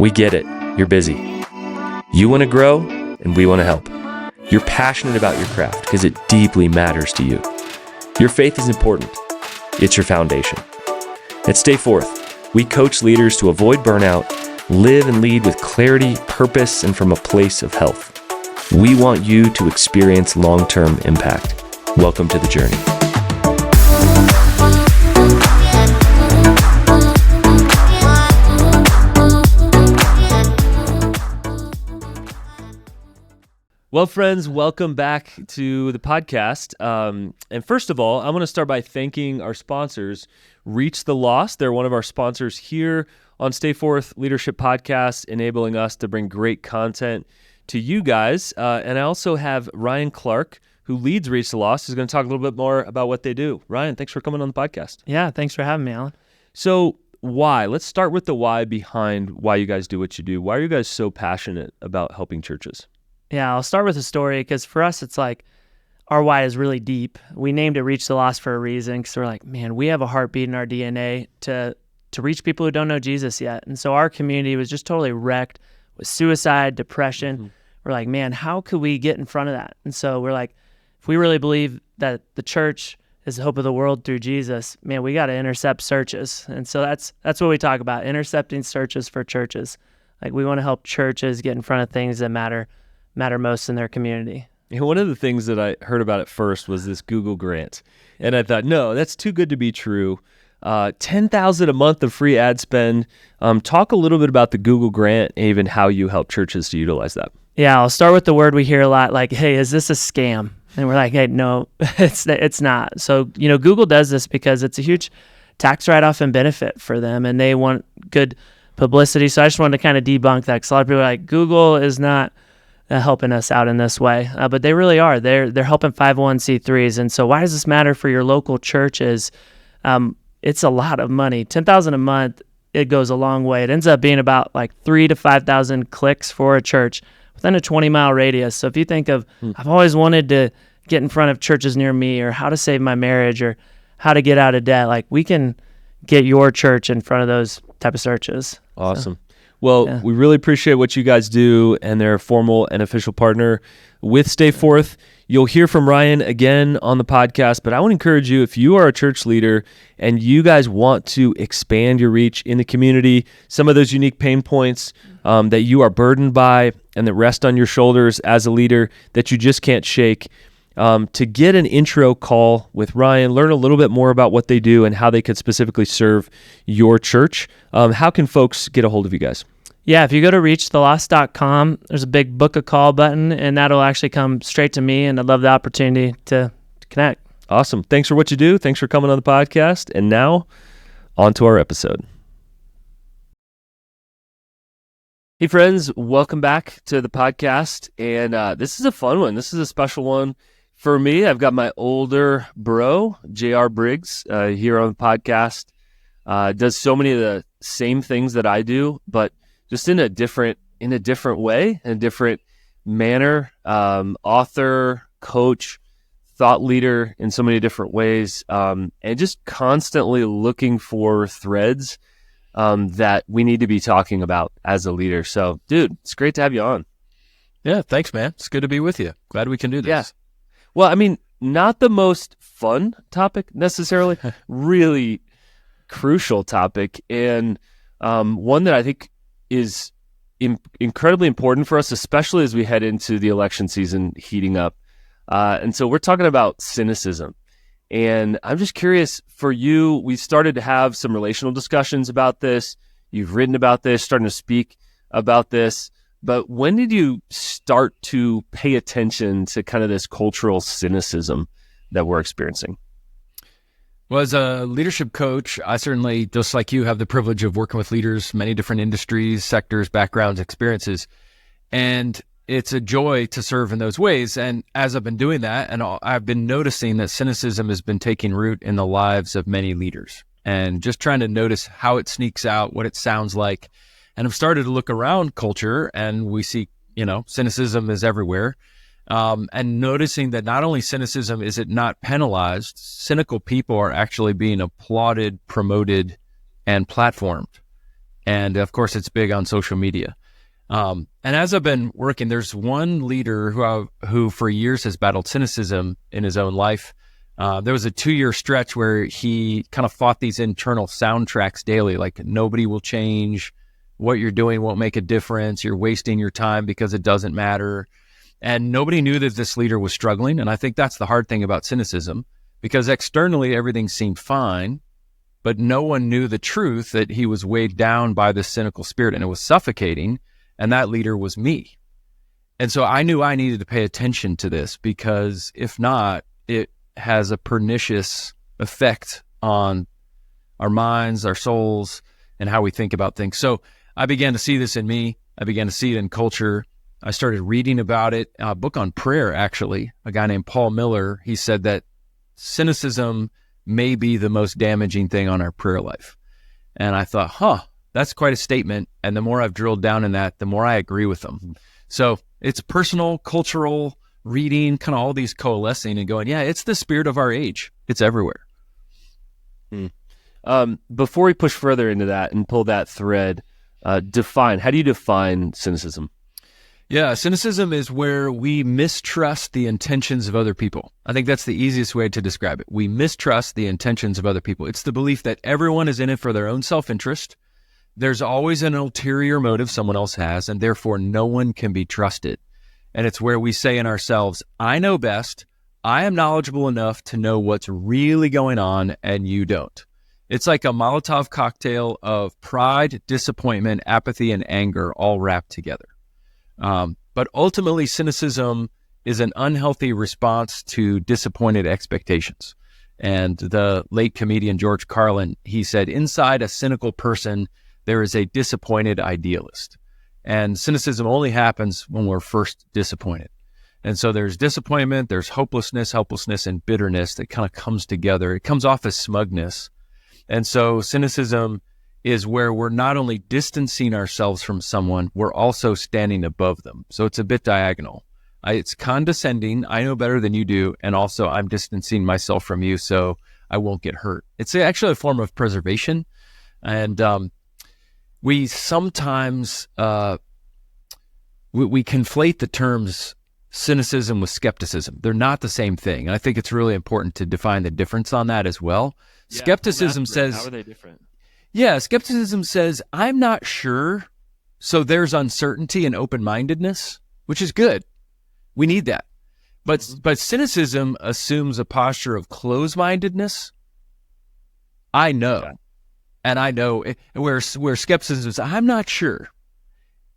We get it. You're busy. You want to grow, and we want to help. You're passionate about your craft because it deeply matters to you. Your faith is important. It's your foundation. At Stay Forth, we coach leaders to avoid burnout, live and lead with clarity, purpose, and from a place of health. We want you to experience long-term impact. Welcome to the journey. Well, friends, welcome back to the podcast. And first of all, I want to start by thanking our sponsors, Reach the Lost. They're one of our sponsors here on Stay Forth Leadership Podcast, enabling us to bring great content to you guys. And I also have Ryan Clark, who leads Reach the Lost, who's going to talk a little bit more about what they do. Ryan, thanks for coming on the podcast. Yeah, thanks for having me, Alan. So why? Let's start with the why behind why you guys do what you do. Why are you guys so passionate about helping churches? Yeah, I'll start with a story because for us, it's like our why is really deep. We named it Reach the Lost for a reason because we're like, man, we have a heartbeat in our DNA to reach people who don't know Jesus yet. And so our community was just totally wrecked with suicide, depression. Mm-hmm. We're like, man, how could we get in front of that? And so we're like, if we really believe that the church is the hope of the world through Jesus, man, we got to intercept searches. And so that's what we talk about, intercepting searches for churches. Like we want to help churches get in front of things that matter most in their community. And one of the things that I heard about at first was this Google grant. And I thought, no, that's too good to be true. $10,000 a month of free ad spend. Talk a little bit about the Google grant and even how you help churches to utilize that. Yeah, I'll start with the word we hear a lot, like, hey, is this a scam? And we're like, hey, no, it's not. So, Google does this because it's a huge tax write-off and benefit for them, and they want good publicity. So I just wanted to kind of debunk that because a lot of people are like, Google is not helping us out in this way, but they really are. They're helping 501c3s, and so why does this matter for your local churches? It's a lot of money. $10,000 a month, it goes a long way. It ends up being about like 3,000 to 5,000 clicks for a church within a 20-mile radius. So if you think of, I've always wanted to get in front of churches near me, or how to save my marriage, or how to get out of debt, like we can get your church in front of those type of searches. Awesome. Well, We really appreciate what you guys do, and they're a formal and official partner with Stay Forth. You'll hear from Ryan again on the podcast, but I want to encourage you, if you are a church leader and you guys want to expand your reach in the community, some of those unique pain points that you are burdened by and that rest on your shoulders as a leader that you just can't shake, to get an intro call with Ryan, learn a little bit more about what they do and how they could specifically serve your church. How can folks get a hold of you guys? Yeah, if you go to reachthelost.com, there's a big book a call button, and that'll actually come straight to me, and I'd love the opportunity to connect. Awesome. Thanks for what you do. Thanks for coming on the podcast. And now, on to our episode. Hey, friends. Welcome back to the podcast. And this is a fun one. This is a special one for me. I've got my older bro, JR Briggs, here on the podcast. Does so many of the same things that I do, but just in a different way, in a different manner. Author, coach, thought leader in so many different ways, and just constantly looking for threads that we need to be talking about as a leader. So, dude, it's great to have you on. Yeah, thanks, man. It's good to be with you. Glad we can do this. Yeah. Well, I mean, not the most fun topic necessarily, really crucial topic, and one that I think is incredibly important for us, especially as we head into the election season heating up. And so we're talking about cynicism. And I'm just curious for you, we started to have some relational discussions about this. You've written about this, starting to speak about this. But when did you start to pay attention to kind of this cultural cynicism that we're experiencing? Well, as a leadership coach, I certainly, just like you, have the privilege of working with leaders, many different industries, sectors, backgrounds, experiences. And it's a joy to serve in those ways. And as I've been doing that, and I've been noticing that cynicism has been taking root in the lives of many leaders, and just trying to notice how it sneaks out, what it sounds like. And I've started to look around culture, and we see, cynicism is everywhere. And noticing that not only cynicism is it not penalized, cynical people are actually being applauded, promoted, and platformed. And of course, it's big on social media. And as I've been working, there's one leader who for years has battled cynicism in his own life. There was a 2-year stretch where he kind of fought these internal soundtracks daily, like nobody will change, what you're doing won't make a difference, you're wasting your time because it doesn't matter. And nobody knew that this leader was struggling. And I think that's the hard thing about cynicism, because externally everything seemed fine, but no one knew the truth that he was weighed down by this cynical spirit and it was suffocating. And that leader was me. And so I knew I needed to pay attention to this, because if not, it has a pernicious effect on our minds, our souls, and how we think about things. So I began to see this in me. I began to see it in culture. I started reading about it. A book on prayer, actually, a guy named Paul Miller, he said that cynicism may be the most damaging thing on our prayer life. And I thought, that's quite a statement. And the more I've drilled down in that, the more I agree with them. So it's personal, cultural, reading, kind of all these coalescing and going, yeah, it's the spirit of our age. It's everywhere. Before we push further into that and pull that thread, how do you define cynicism? Yeah, cynicism is where we mistrust the intentions of other people. I think that's the easiest way to describe it. We mistrust the intentions of other people. It's the belief that everyone is in it for their own self-interest. There's always an ulterior motive someone else has, and therefore no one can be trusted. And it's where we say in ourselves, I know best. I am knowledgeable enough to know what's really going on, and you don't. It's like a Molotov cocktail of pride, disappointment, apathy, and anger all wrapped together. But ultimately, cynicism is an unhealthy response to disappointed expectations. And the late comedian George Carlin, he said, inside a cynical person, there is a disappointed idealist. And cynicism only happens when we're first disappointed. And so there's disappointment, there's hopelessness, helplessness, and bitterness that kind of comes together. It comes off as smugness. And so cynicism is where we're not only distancing ourselves from someone, we're also standing above them. So it's a bit diagonal. It's condescending. I know better than you do. And also I'm distancing myself from you so I won't get hurt. It's actually a form of preservation. And we sometimes, we conflate the terms cynicism with skepticism. They're not the same thing. And I think it's really important to define the difference on that as well. Yeah, skepticism says... How are they different? Yeah, skepticism says, I'm not sure. So there's uncertainty and open-mindedness, which is good. We need that. But cynicism assumes a posture of closed-mindedness. I know. Yeah. And I know where skepticism is, I'm not sure.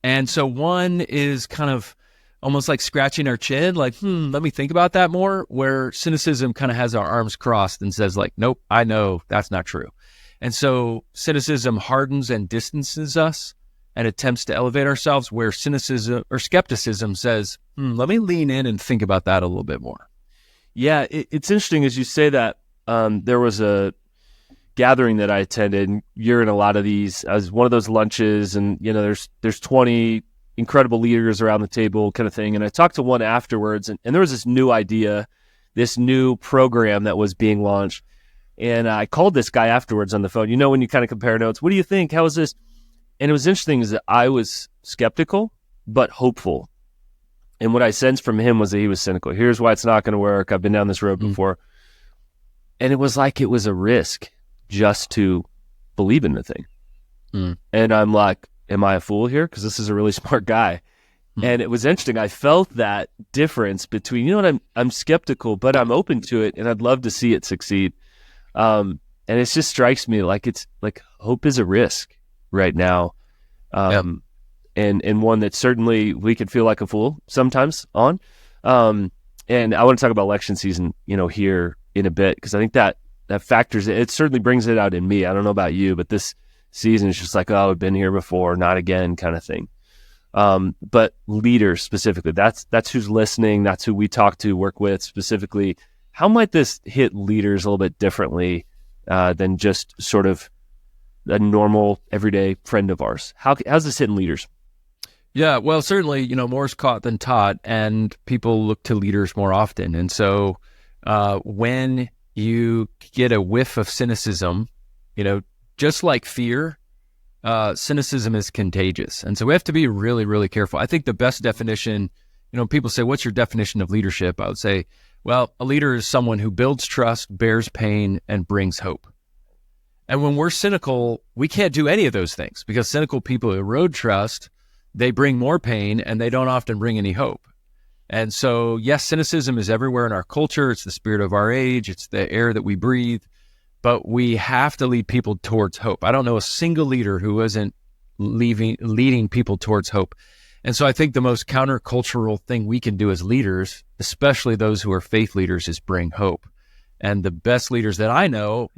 And so one is kind of almost like scratching our chin, like, let me think about that more, where cynicism kind of has our arms crossed and says like, nope, I know that's not true. And so cynicism hardens and distances us and attempts to elevate ourselves, where cynicism or skepticism says, let me lean in and think about that a little bit more. Yeah, it's interesting as you say that. There was a gathering that I attended. You're in a lot of these. I was one of those lunches, and there's 20 incredible leaders around the table, kind of thing. And I talked to one afterwards, and there was this new idea, this new program that was being launched. And I called this guy afterwards on the phone. When you kind of compare notes, what do you think? How is this? And it was interesting is that I was skeptical, but hopeful. And what I sensed from him was that he was cynical. Here's why it's not going to work. I've been down this road before. And it was like it was a risk just to believe in the thing. And I'm like, am I a fool here? Because this is a really smart guy. And it was interesting. I felt that difference between, I'm skeptical, but I'm open to it, and I'd love to see it succeed. And it just strikes me like it's like hope is a risk right now. And one that certainly we could feel like a fool sometimes on. And I want to talk about election season, here in a bit, because I think that factors it certainly brings it out in me. I don't know about you, but this season is just like, oh, I've been here before, not again kind of thing. But leaders specifically, that's who's listening. That's who we talk to, work with specifically. How might this hit leaders a little bit differently than just sort of a normal, everyday friend of ours? How's this hitting leaders? Yeah, well, certainly, more is caught than taught, and people look to leaders more often. And so when you get a whiff of cynicism, just like fear, cynicism is contagious. And so we have to be really, really careful. I think the best definition, people say, what's your definition of leadership? I would say, well, a leader is someone who builds trust, bears pain, and brings hope. And when we're cynical, we can't do any of those things, because cynical people erode trust, they bring more pain, and they don't often bring any hope. And so, yes, cynicism is everywhere in our culture. It's the spirit of our age. It's the air that we breathe. But we have to lead people towards hope. I don't know a single leader who isn't leading people towards hope. And so I think the most countercultural thing we can do as leaders, especially those who are faith leaders, is bring hope. And the best leaders that I know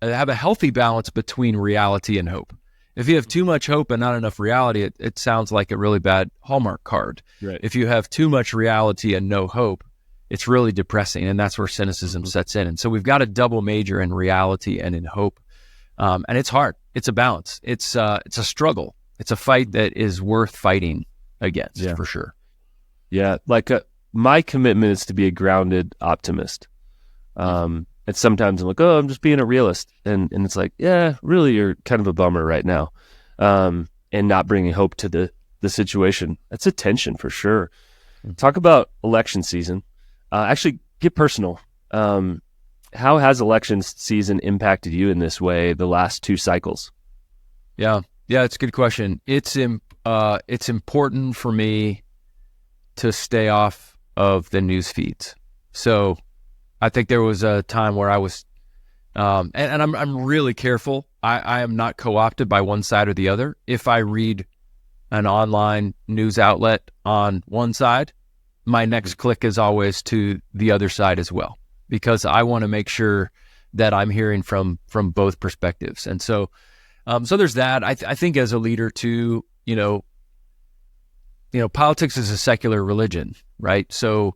have a healthy balance between reality and hope. If you have too much hope and not enough reality, it sounds like a really bad Hallmark card. Right. If you have too much reality and no hope, it's really depressing, and that's where cynicism sets in. And so we've got a double major in reality and in hope. And it's hard. It's a balance. It's a struggle. It's a fight that is worth fighting against, for sure. Yeah, my commitment is to be a grounded optimist. And sometimes I'm like, I'm just being a realist. And it's like, yeah, really, you're kind of a bummer right now. And not bringing hope to the situation. That's a tension for sure. Talk about election season. Actually, get personal. How has election season impacted you in this way the last 2 cycles? Yeah, it's a good question. It's important for me to stay off of the news feeds. So I think there was a time where I was, and I'm really careful. I am not co-opted by one side or the other. If I read an online news outlet on one side, my next click is always to the other side as well, because I want to make sure that I'm hearing from both perspectives. And so there's that. I think as a leader too, politics is a secular religion, right? So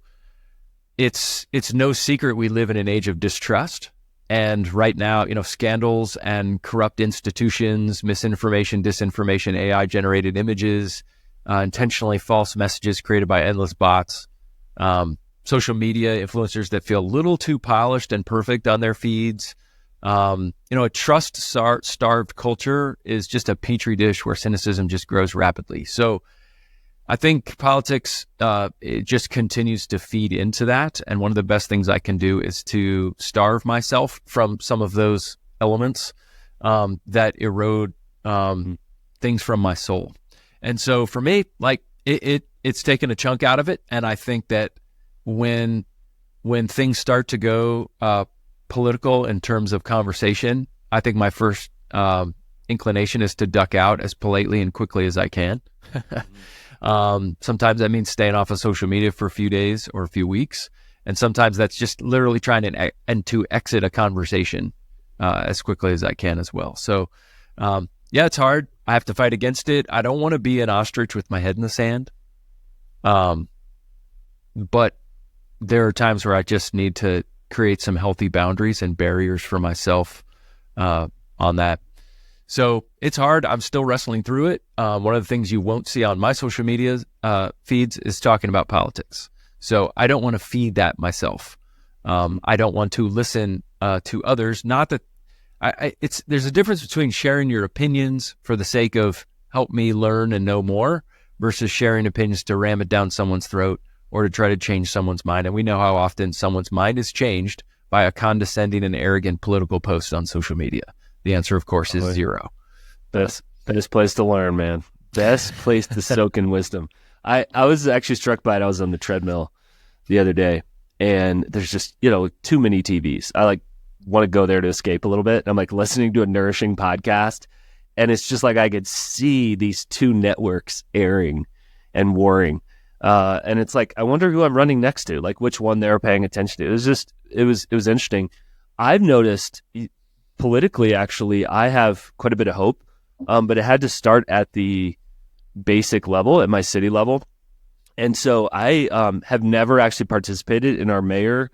it's no secret we live in an age of distrust. And right now, scandals and corrupt institutions, misinformation, disinformation, AI-generated images, intentionally false messages created by endless bots, social media influencers that feel a little too polished and perfect on their feeds. A trust-starved culture is just a petri dish where cynicism just grows rapidly. So I think politics, it just continues to feed into that. And one of the best things I can do is to starve myself from some of those elements that erode things from my soul. And so for me, it's taken a chunk out of it. And I think that when things start to go political in terms of conversation, I think my first inclination is to duck out as politely and quickly as I can. Sometimes that means staying off of social media for a few days or a few weeks. And sometimes that's just literally trying to exit a conversation as quickly as I can as well. So, it's hard. I have to fight against it. I don't want to be an ostrich with my head in the sand. But there are times where I just need to create some healthy boundaries and barriers for myself on that. So it's hard. I'm still wrestling through it. One of the things you won't see on my social media feeds is talking about politics. So I don't want to feed that myself. I don't want to listen to others. Not that there's a difference between sharing your opinions for the sake of help me learn and know more versus sharing opinions to ram it down someone's throat or to try to change someone's mind. And we know how often someone's mind is changed by a condescending and arrogant political post on social media. The answer, of course, is 0. Best place to learn, man. Best place to soak in wisdom. I was actually struck by it. I was on the treadmill the other day, and there's just, too many TVs. I want to go there to escape a little bit. I'm listening to a nourishing podcast, and it's just I could see these 2 networks airing and warring. And it's I wonder who I'm running next to, which one they're paying attention to. It was interesting. I've noticed politically, actually, I have quite a bit of hope, but it had to start at the basic level, at my city level. And so I have never actually participated in our mayor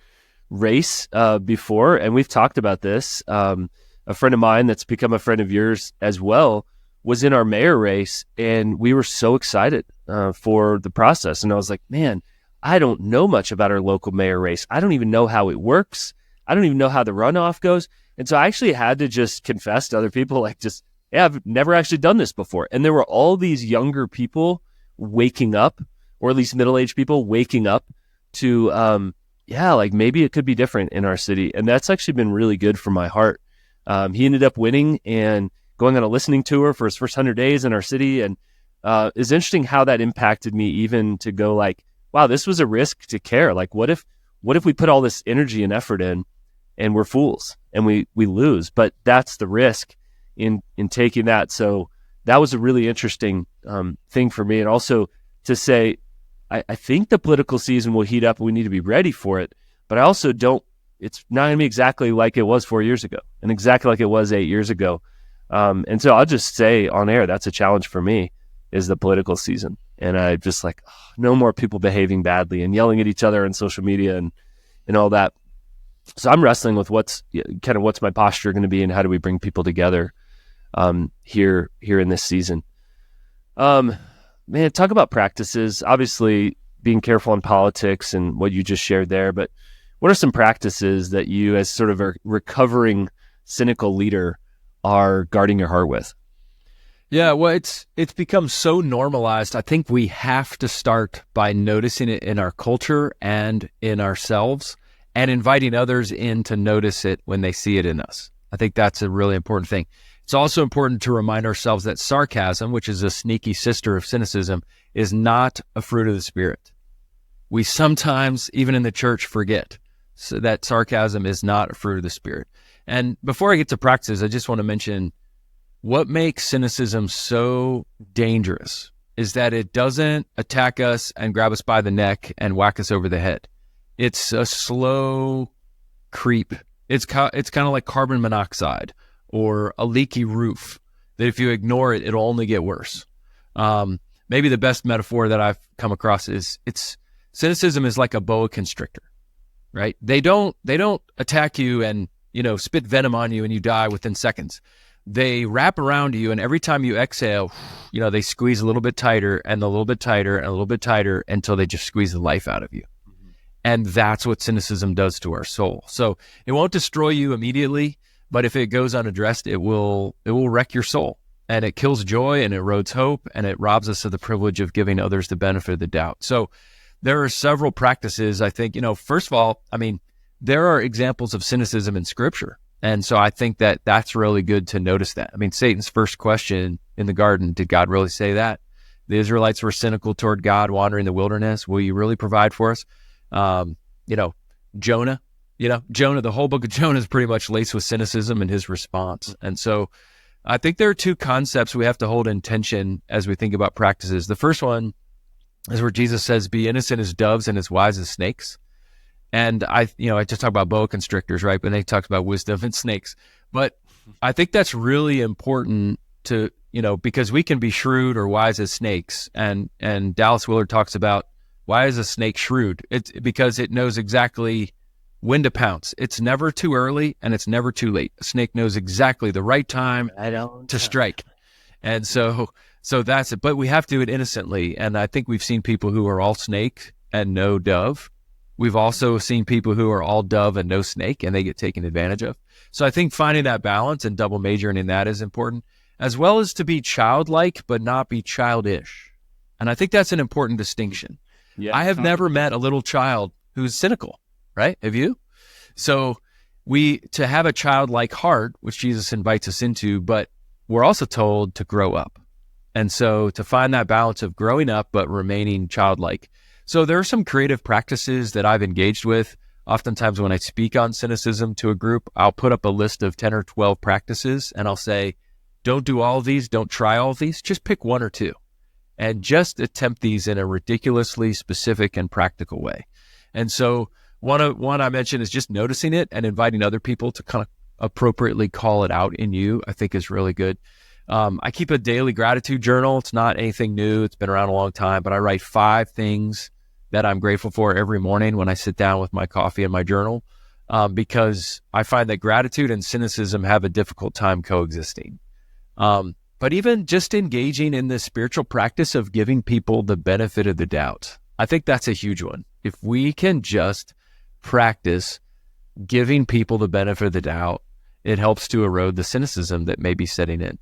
race before, and we've talked about this. A friend of mine that's become a friend of yours as well was in our mayor race, and we were so excited for the process. And I was like, man, I don't know much about our local mayor race. I don't even know how it works. I don't even know how the runoff goes. And so I actually had to just confess to other people, just yeah, I've never actually done this before. And there were all these younger people waking up, or at least middle-aged people waking up to, yeah, like maybe it could be different in our city. And that's actually been really good for my heart. He ended up winning and going on a listening tour for his first 100 days in our city. And it's interesting how that impacted me, even to go like, wow, this was a risk to care. Like, what if we put all this energy and effort in and we're fools and we lose? But that's the risk in taking that. So that was a really interesting thing for me. And also to say, I think the political season will heat up and we need to be ready for it. But I also it's not going to be exactly like it was 4 years ago and exactly like it was 8 years ago. And so I'll just say on air, that's a challenge for me, is the political season. And I just like, no more people behaving badly and yelling at each other on social media and all that. So I'm wrestling with what's my posture going to be and how do we bring people together here in this season. Man, talk about practices. Obviously, being careful in politics and what you just shared there, but what are some practices that you, as sort of a recovering cynical leader, are guarding your heart with? Yeah, well, it's become so normalized. I think we have to start by noticing it in our culture and in ourselves and inviting others in to notice it when they see it in us. I think that's a really important thing. It's also important to remind ourselves that sarcasm, which is a sneaky sister of cynicism, is not a fruit of the Spirit. We sometimes, even in the church, forget that sarcasm is not a fruit of the Spirit. And before I get to practices, I just want to mention what makes cynicism so dangerous is that it doesn't attack us and grab us by the neck and whack us over the head. It's a slow creep. It's kind of like carbon monoxide or a leaky roof, that if you ignore it, it'll only get worse. Maybe the best metaphor that I've come across is cynicism is like a boa constrictor, right? They don't attack you and, spit venom on you and you die within seconds. They wrap around you, and every time you exhale, they squeeze a little bit tighter and a little bit tighter and a little bit tighter until they just squeeze the life out of you. Mm-hmm. And that's what cynicism does to our soul. So it won't destroy you immediately, but if it goes unaddressed, it will wreck your soul, and it kills joy and erodes hope, and it robs us of the privilege of giving others the benefit of the doubt. So there are several practices. I think, first of all, there are examples of cynicism in Scripture. And so I think that that's really good to notice that. Satan's first question in the garden, did God really say that? The Israelites were cynical toward God, wandering the wilderness. Will you really provide for us? Jonah, the whole book of Jonah is pretty much laced with cynicism and his response. And so I think there are two concepts we have to hold in tension as we think about practices. The first one is where Jesus says, be innocent as doves and as wise as snakes. And I just talked about boa constrictors, right? But they talked about wisdom and snakes. But I think that's really important to, because we can be shrewd or wise as snakes. And Dallas Willard talks about, why is a snake shrewd? It's because it knows exactly when to pounce. It's never too early and it's never too late. A snake knows exactly the right time to strike. And so that's it. But we have to do it innocently. And I think we've seen people who are all snake and no dove. We've also seen people who are all dove and no snake, and they get taken advantage of. So I think finding that balance and double majoring in that is important, as well as to be childlike but not be childish. And I think that's an important distinction. Yeah. I have never met a little child who's cynical, right? Have you? So to have a childlike heart, which Jesus invites us into, but we're also told to grow up. And so to find that balance of growing up but remaining childlike. So there are some creative practices that I've engaged with. Oftentimes when I speak on cynicism to a group, I'll put up a list of 10 or 12 practices and I'll say, don't do all of these, don't try all of these, just pick one or two and just attempt these in a ridiculously specific and practical way. And so one I mentioned is just noticing it and inviting other people to kind of appropriately call it out in you, I think is really good. I keep a daily gratitude journal. It's not anything new. It's been around a long time, but I write 5 things that I'm grateful for every morning when I sit down with my coffee and my journal, because I find that gratitude and cynicism have a difficult time coexisting. But even just engaging in the spiritual practice of giving people the benefit of the doubt, I think that's a huge one. If we can just practice giving people the benefit of the doubt, it helps to erode the cynicism that may be setting in.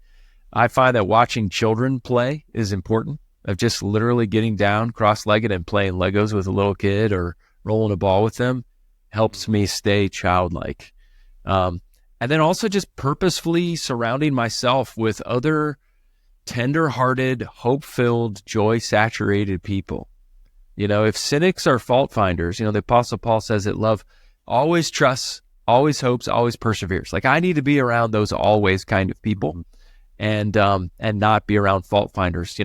I find that watching children play is important, of just literally getting down cross-legged and playing Legos with a little kid or rolling a ball with them helps me stay childlike. And then also just purposefully surrounding myself with other tender-hearted, hope-filled, joy-saturated people. If cynics are fault finders, the Apostle Paul says that love always trusts, always hopes, always perseveres. Like, I need to be around those always kind of people and not be around fault finders.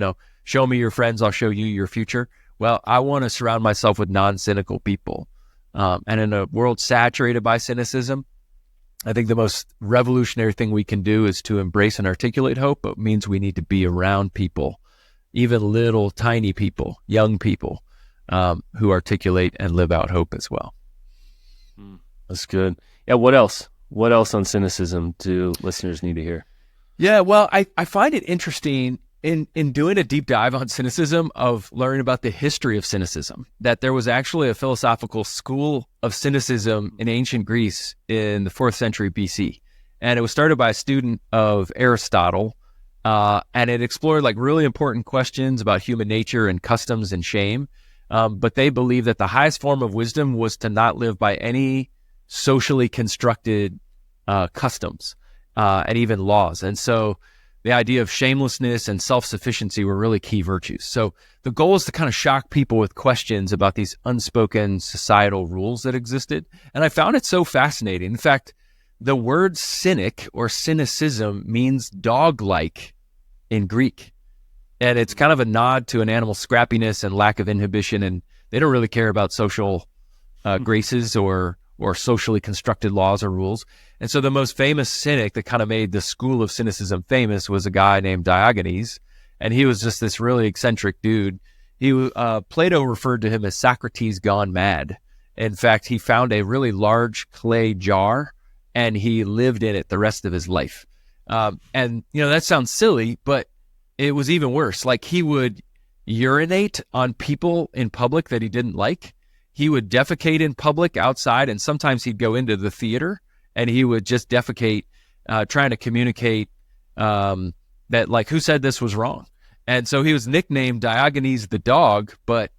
Show me your friends, I'll show you your future. Well, I want to surround myself with non-cynical people. And in a world saturated by cynicism, I think the most revolutionary thing we can do is to embrace and articulate hope, but it means we need to be around people, even little tiny people, young people, who articulate and live out hope as well. That's good. Yeah. What else? What else on cynicism do listeners need to hear? Yeah. Well, I find it interesting in doing a deep dive on cynicism, of learning about the history of cynicism, that there was actually a philosophical school of cynicism in ancient Greece in the 4th century BC. And it was started by a student of Aristotle. And it explored like really important questions about human nature and customs and shame. But they believed that the highest form of wisdom was to not live by any socially constructed customs and even laws. And so the idea of shamelessness and self-sufficiency were really key virtues. So the goal is to kind of shock people with questions about these unspoken societal rules that existed. And I found it so fascinating. In fact, the word cynic or cynicism means dog-like in Greek. And it's kind of a nod to an animal's scrappiness and lack of inhibition. And they don't really care about social graces or socially constructed laws or rules. And so the most famous cynic that kind of made the school of cynicism famous was a guy named Diogenes. And he was just this really eccentric dude. Plato referred to him as Socrates gone mad. In fact, he found a really large clay jar and he lived in it the rest of his life. And that sounds silly, but it was even worse. Like, he would urinate on people in public that he didn't like. He would defecate in public outside, and sometimes he'd go into the theater and he would just defecate, trying to communicate that, like, who said this was wrong. And so he was nicknamed Diogenes the dog, but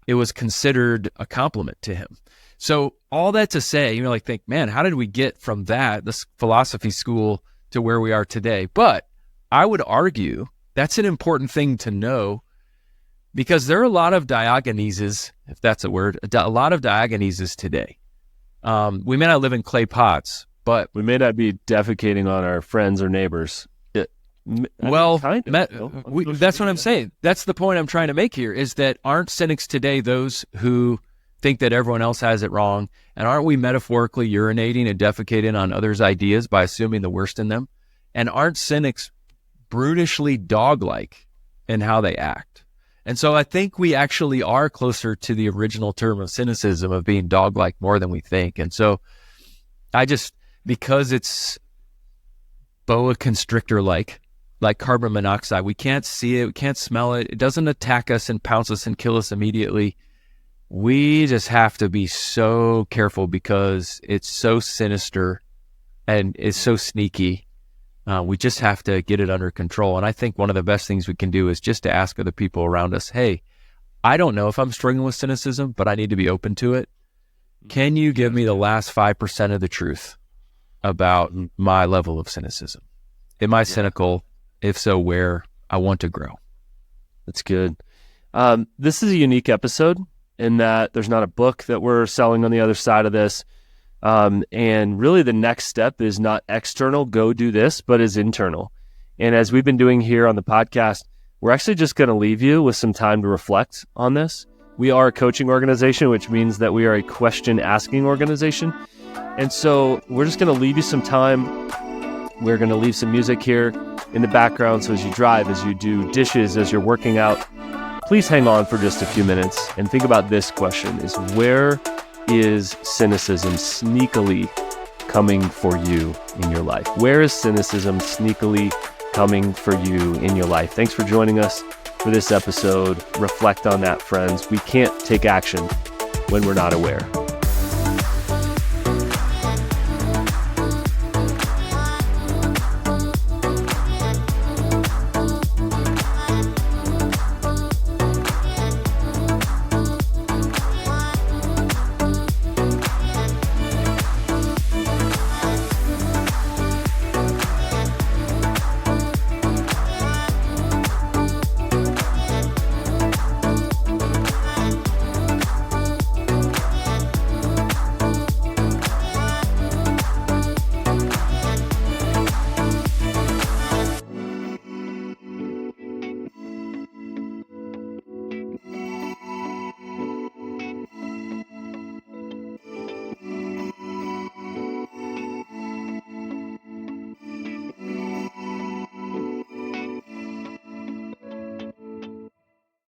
it was considered a compliment to him. So all that to say, think, man, how did we get from this philosophy school to where we are today? But I would argue that's an important thing to know, because there are a lot of Diogeneses, if that's a word, a lot of Diogeneses today. We may not live in clay pots, but we may not be defecating on our friends or neighbors. That's what I'm saying. That's the point I'm trying to make here, is that aren't cynics today those who think that everyone else has it wrong? And aren't we metaphorically urinating and defecating on others' ideas by assuming the worst in them? And aren't cynics brutishly dog-like in how they act? And so I think we actually are closer to the original term of cynicism, of being dog-like more than we think. And so because it's boa constrictor-like carbon monoxide, we can't see it, we can't smell it, it doesn't attack us and pounce us and kill us immediately. We just have to be so careful because it's so sinister and it's so sneaky. We just have to get it under control. And I think one of the best things we can do is just to ask other people around us, hey, I don't know if I'm struggling with cynicism, but I need to be open to it. Can you give me the last 5% of the truth about my level of cynicism? Am I cynical? If so, where? I want to grow. That's good. This is a unique episode in that there's not a book that we're selling on the other side of this. And really the next step is not external, go do this, but is internal. And as we've been doing here on the podcast, we're actually just going to leave you with some time to reflect on this. We are a coaching organization, which means that we are a question asking organization. And so we're just going to leave you some time. We're going to leave some music here in the background. So as you drive, as you do dishes, as you're working out, please hang on for just a few minutes and think about this question: is where is cynicism sneakily coming for you in your life? Where is cynicism sneakily coming for you in your life? Thanks for joining us for this episode. Reflect on that, friends. We can't take action when we're not aware.